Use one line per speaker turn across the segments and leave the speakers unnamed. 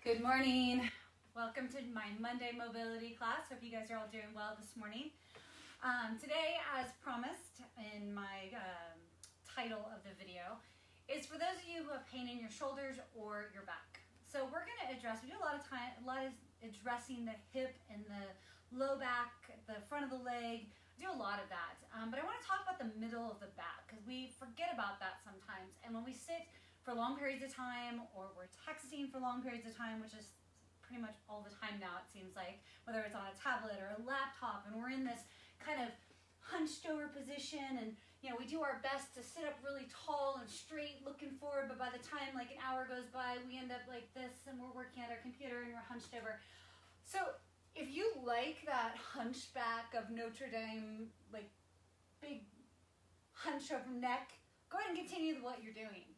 Good morning. Welcome to my Monday mobility class. Hope you guys are all doing well this morning. Today, as promised in my title of the video, is for those of you who have pain in your shoulders or your back. So we're going to address, we do a lot of addressing the hip and the low back, the front of the leg. We do a lot of that. But I want to talk about the middle of the back because we forget about that sometimes. And when we sit for long periods of time, or we're texting for long periods of time, which is pretty much all the time now, it seems like, whether it's on a tablet or a laptop, and we're in this kind of hunched over position, and we do our best to sit up really tall and straight looking forward, but by the time like an hour goes by, we end up like this, and we're working at our computer and we're hunched over. So if you like that hunchback of Notre Dame, like big hunch over neck, go ahead and continue with what you're doing.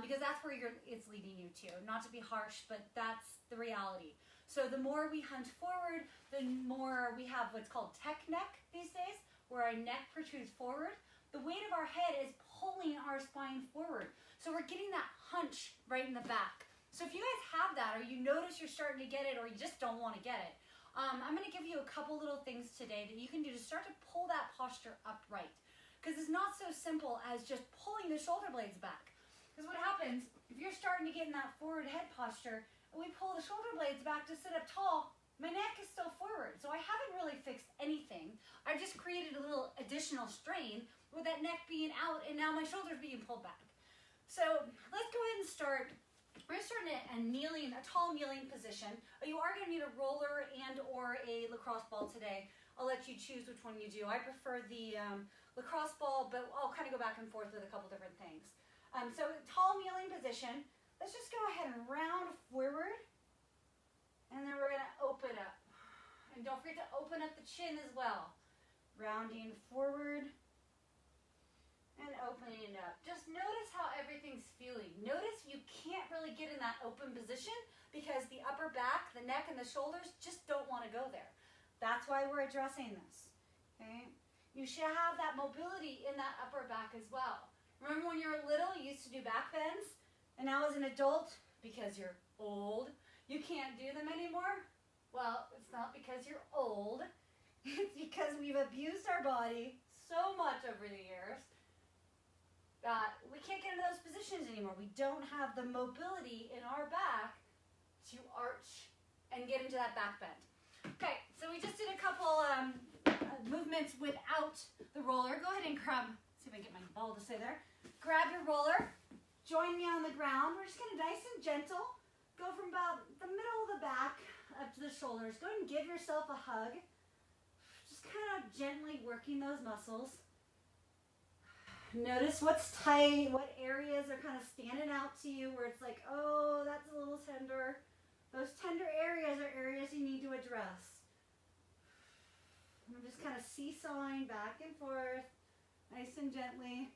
Because that's where it's leading you to. Not to be harsh, but that's the reality. So the more we hunch forward, the more we have what's called tech neck these days, where our neck protrudes forward. The weight of our head is pulling our spine forward. So we're getting that hunch right in the back. So if you guys have that, or you notice you're starting to get it, or you just don't want to get it, I'm going to give you a couple little things today that you can do to start to pull that posture upright. Because it's not so simple as just pulling the shoulder blades back. Because what happens, if you're starting to get in that forward head posture, and we pull the shoulder blades back to sit up tall, my neck is still forward. So I haven't really fixed anything. I've just created a little additional strain with that neck being out, and now my shoulders being pulled back. So let's go ahead and start. We're going to start in a tall kneeling position. You are going to need a roller and or a lacrosse ball today. I'll let you choose which one you do. I prefer the lacrosse ball, but I'll kind of go back and forth with a couple different things. So tall kneeling position, let's just go ahead and round forward, and then we're going to open up. And don't forget to open up the chin as well. Rounding forward and opening up. Just notice how everything's feeling. Notice you can't really get in that open position because the upper back, the neck, and the shoulders just don't want to go there. That's why we're addressing this. Okay? You should have that mobility in that upper back as well. Remember when you were little, you used to do back bends? And now as an adult, because you're old, you can't do them anymore? Well, it's not because you're old. It's because we've abused our body so much over the years that we can't get into those positions anymore. We don't have the mobility in our back to arch and get into that back bend. Okay, so we just did a couple movements without the roller. Go ahead and see if I can get my ball to stay there. Grab your roller, join me on the ground. We're just going to nice and gentle go from about the middle of the back up to the shoulders. Go ahead and give yourself a hug. Just kind of gently working those muscles. Notice what's tight, what areas are kind of standing out to you where it's like, oh, that's a little tender. Those tender areas are areas you need to address. I'm just kind of seesawing back and forth, nice and gently.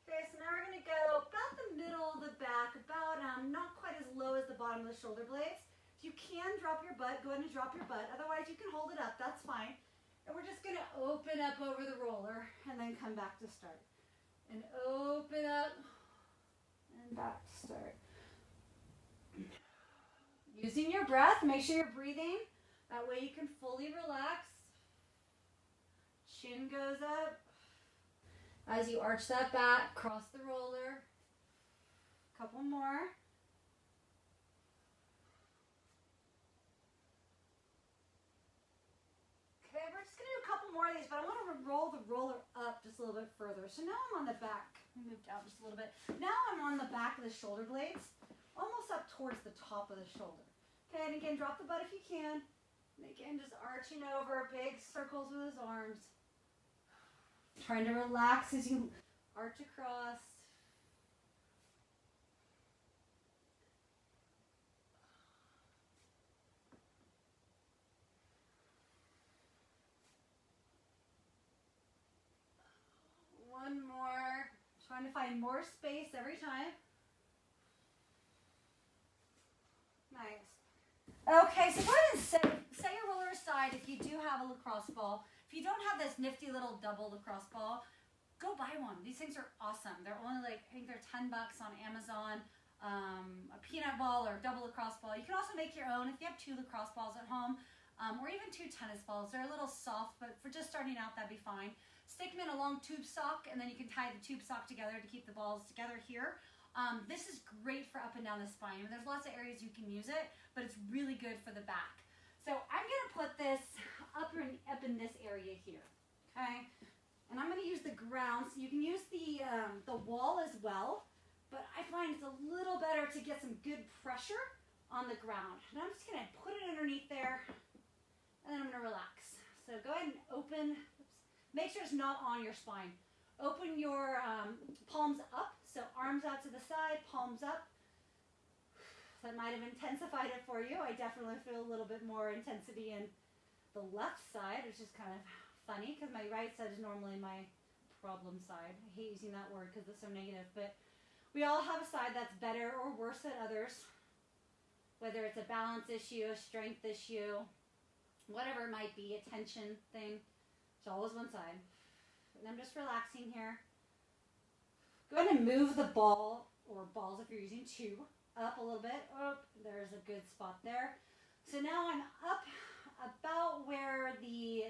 Okay, so now we're going to go about the middle of the back, about not quite as low as the bottom of the shoulder blades. If you can drop your butt, go ahead and drop your butt. Otherwise, you can hold it up. That's fine. And we're just going to open up over the roller and then come back to start. And open up and back to start. Using your breath, make sure you're breathing. That way you can fully relax. Chin goes up. As you arch that back, cross the roller. Couple more. Okay, we're just going to do a couple more of these, but I want to roll the roller up just a little bit further. So now I'm on the back. Let me move down just a little bit. Now I'm on the back of the shoulder blades, almost up towards the top of the shoulder. Okay, and again, drop the butt if you can. And again, just arching over, big circles with his arms. Trying to relax as you arch across. One more. Trying to find more space every time. Nice. Okay, so go ahead and set your roller aside if you do have a lacrosse ball. If you don't have this nifty little double lacrosse ball, go buy one. These things are awesome. They're only like, I think they're $10 on Amazon. A peanut ball or double lacrosse ball. You can also make your own if you have 2 lacrosse balls at home, or even 2 tennis balls. They're a little soft, but for just starting out, that'd be fine. Stick them in a long tube sock, and then you can tie the tube sock together to keep the balls together here. This is great for up and down the spine. There's lots of areas you can use it, but it's really good for the back. So I'm gonna put this up in this area here, okay? And I'm gonna use the ground. So you can use the wall as well, but I find it's a little better to get some good pressure on the ground. And I'm just gonna put it underneath there, and then I'm gonna relax. So go ahead and open. Make sure it's not on your spine. Open your palms up, so arms out to the side, palms up. That might have intensified it for you. I definitely feel a little bit more intensity in the left side, which is kind of funny because my right side is normally my problem side. I hate using that word because it's so negative, but we all have a side that's better or worse than others, whether it's a balance issue, a strength issue, whatever it might be, a tension thing. It's always one side. And I'm just relaxing here. Go ahead and move the ball, or balls if you're using 2, up a little bit. Oh, there's a good spot there. So now I'm up about where the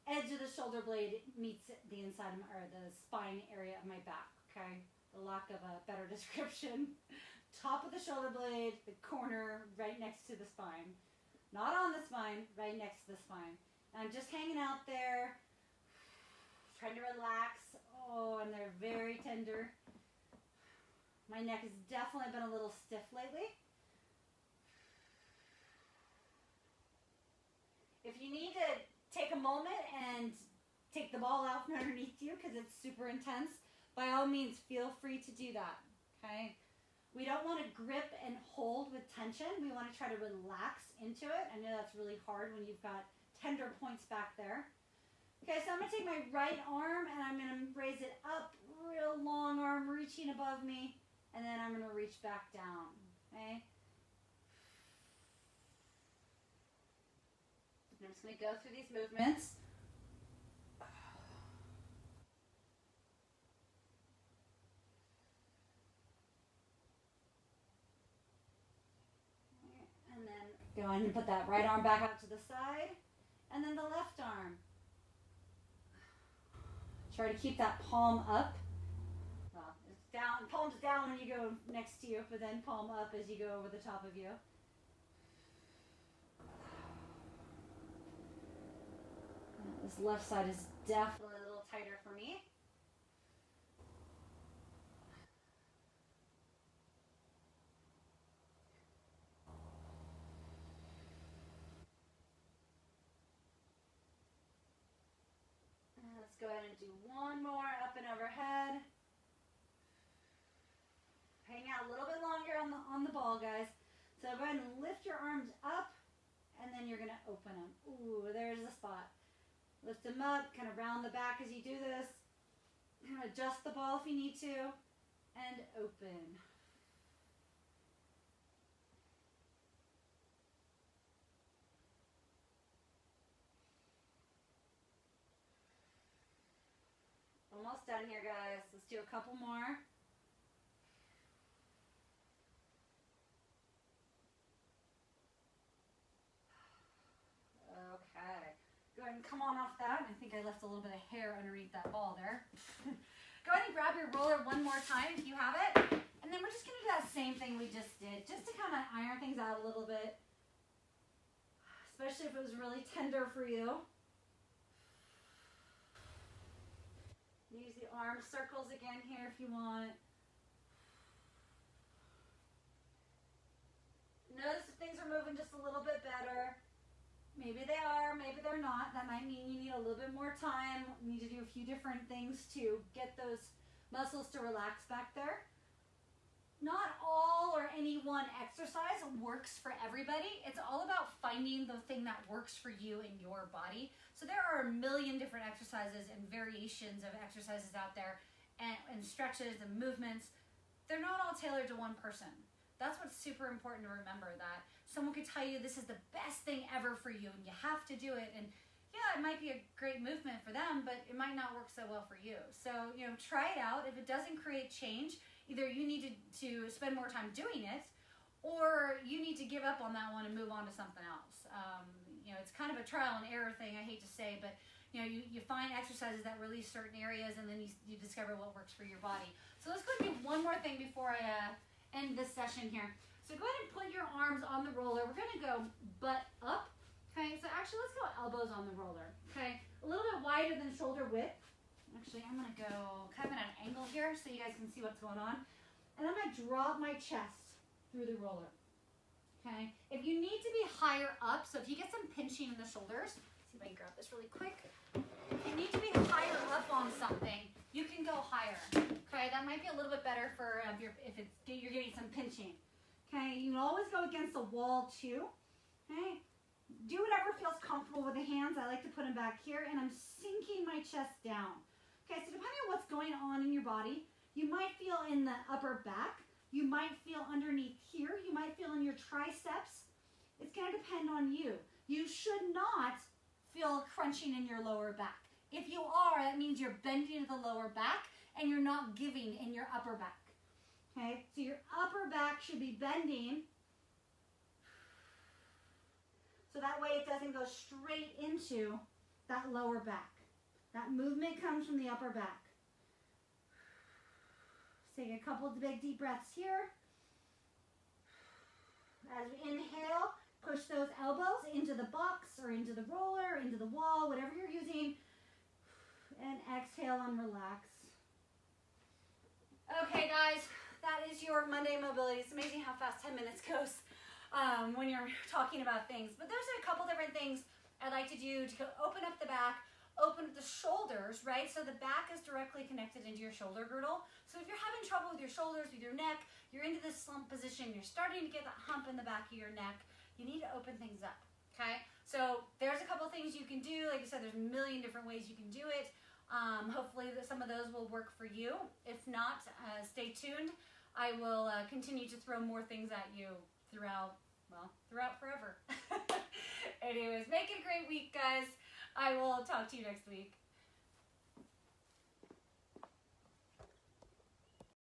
edge of the shoulder blade meets the inside of or the spine area of my back, okay? The lack of a better description. Top of the shoulder blade, the corner right next to the spine. Not on the spine, right next to the spine. And I'm just hanging out there, trying to relax. Oh, and they're very tender. My neck has definitely been a little stiff lately. If you need to take a moment and take the ball out from underneath you because it's super intense, by all means, feel free to do that, okay? We don't want to grip and hold with tension. We want to try to relax into it. I know that's really hard when you've got tender points back there. Okay, so I'm going to take my right arm and I'm going to raise it up, real long arm reaching above me, and then I'm going to reach back down, okay? I'm just going to go through these movements. And then go ahead and put that right arm back out to the side, and then the left arm. Try to keep that palm up. Well, it's down, palm's down when you go next to you, but then palm up as you go over the top of you. This left side is definitely a little tighter for me. Let's go ahead and do one more up and overhead. Hang out a little bit longer on the ball, guys. So go ahead and lift your arms up, and then you're going to open them. Ooh, there's the spot. Lift them up, kind of round the back as you do this. Kind of adjust the ball if you need to, and open. Almost done here, guys. Let's do a couple more. Okay. Go ahead and come on off that. I think I left a little bit of hair underneath that ball there. Go ahead and grab your roller one more time if you have it. And then we're just going to do that same thing we just did, just to kind of iron things out a little bit. Especially if it was really tender for you. Use the arm circles again here if you want. Notice if things are moving just a little bit better. Maybe they are, maybe they're not. That might mean you need a little bit more time. You need to do a few different things to get those muscles to relax back there. Not all or any one exercise works for everybody. It's all about finding the thing that works for you in your body. So there are a million different exercises and variations of exercises out there, and stretches and movements. They're not all tailored to one person. That's what's super important to remember, that someone could tell you this is the best thing ever for you and you have to do it. And yeah, it might be a great movement for them, but it might not work so well for you. So, try it out. If it doesn't create change, Either you need to spend more time doing it, or you need to give up on that one and move on to something else. It's kind of a trial and error thing, I hate to say, but you find exercises that release certain areas, and then you discover what works for your body. So let's go and do one more thing before I end this session here. So go ahead and put your arms on the roller. We're going to go butt up. Okay, so actually let's go elbows on the roller. Okay, a little bit wider than shoulder width. Actually, I'm going to go kind of at an angle here so you guys can see what's going on. And I'm going to drop my chest through the roller. Okay, if you need to be higher up, so if you get some pinching in the shoulders, see if I can grab this really quick. If you need to be higher up on something, you can go higher. Okay, that might be a little bit better for if you're getting some pinching. Okay, you can always go against the wall too. Okay, do whatever feels comfortable with the hands. I like to put them back here, and I'm sinking my chest down. Okay, so depending on what's going on in your body, you might feel in the upper back. You might feel underneath here. You might feel in your triceps. It's going to depend on you. You should not feel crunching in your lower back. If you are, that means you're bending the lower back and you're not giving in your upper back. Okay, so your upper back should be bending so that way it doesn't go straight into that lower back. That movement comes from the upper back. Take a couple of big deep breaths here. As we inhale, push those elbows into the box or into the roller, into the wall, whatever you're using. And exhale and relax. Okay, guys, that is your Monday mobility. It's amazing how fast 10 minutes goes when you're talking about things. But there's a couple different things I like to do to open up the back, open up the shoulders, right? So the back is directly connected into your shoulder girdle. So if you're having trouble with your shoulders, with your neck, you're into this slump position, you're starting to get that hump in the back of your neck, you need to open things up, okay? So there's a couple things you can do. Like I said, there's a million different ways you can do it. Hopefully some of those will work for you. If not, stay tuned. I will continue to throw more things at you throughout forever. Anyways, make it a great week, guys. I will talk to you next week.